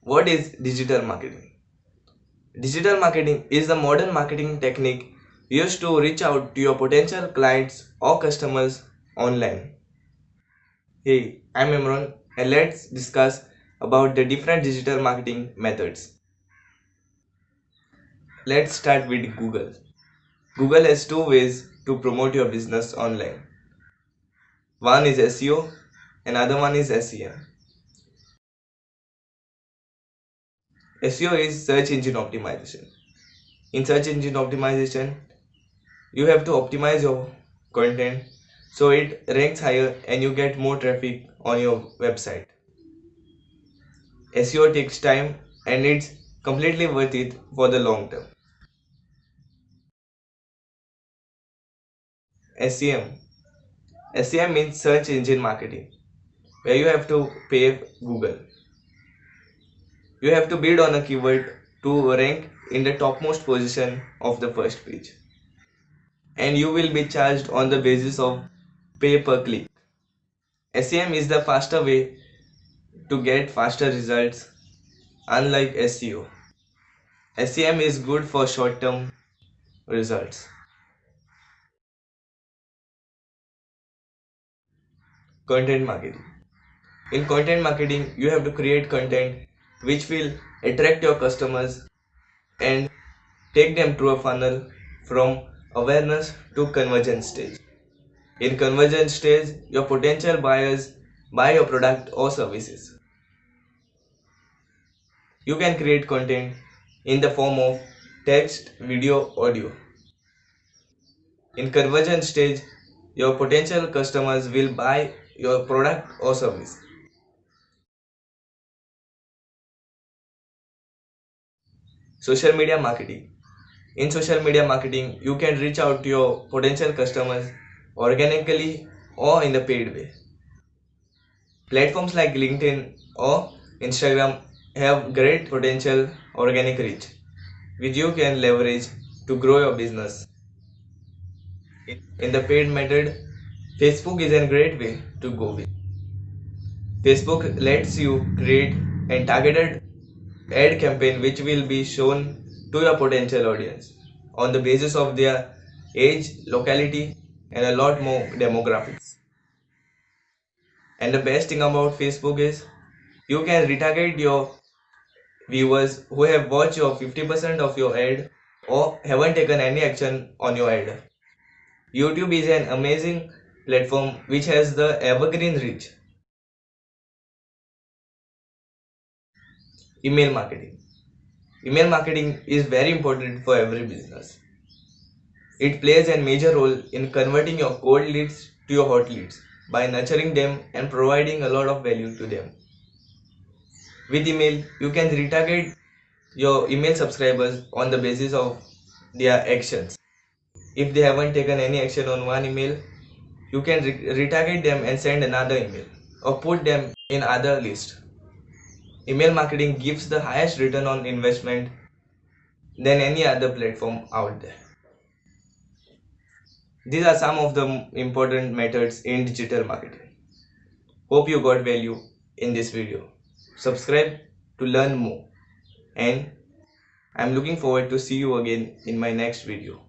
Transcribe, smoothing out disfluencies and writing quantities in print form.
What is digital marketing? Digital marketing is the modern marketing technique used to reach out to your potential clients or customers online. Hey, I'm Amron and let's discuss about the different digital marketing methods. Let's start with Google. Google has two ways to promote your business online. One is SEO, another one is SEM. SEO is search engine optimization. In search engine optimization, you have to optimize your content so it ranks higher and you get more traffic on your website. SEO takes time and it's completely worth it for the long term. SEM. SEM means search engine marketing, where you have to pay Google. You have to bid on a keyword to rank in the topmost position of the first page. And you will be charged on the basis of pay per click. SEM is the faster way to get faster results, unlike SEO. SEM is good for short term results. Content marketing. In content marketing, you have to create content which will attract your customers and take them through a funnel from awareness to conversion stage. In conversion stage, your potential buyers buy your product or services. You can create content in the form of text, video, audio. In conversion stage, your potential customers will buy your product or service. Social media marketing. In social media marketing, you can reach out to your potential customers organically or in the paid way. Platforms like LinkedIn or Instagram have great potential organic reach, which you can leverage to grow your business. In the paid method, Facebook is a great way to go with. Facebook lets you create a targeted ad campaign which will be shown to your potential audience on the basis of their age, locality, and a lot more demographics. And the best thing about Facebook is you can retarget your viewers who have watched your 50% of your ad or haven't taken any action on your ad. YouTube is an amazing platform which has the evergreen reach. Email marketing. Email marketing is very important for every business. It plays a major role in converting your cold leads to your hot leads by nurturing them and providing a lot of value to them. With email, you can retarget your email subscribers on the basis of their actions. If they haven't taken any action on one email, you can retarget them and send another email or put them in other list. Email marketing gives the highest return on investment than any other platform out there. These are some of the important methods in digital marketing. Hope you got value in this video. Subscribe to learn more, and I'm looking forward to see you again in my next video.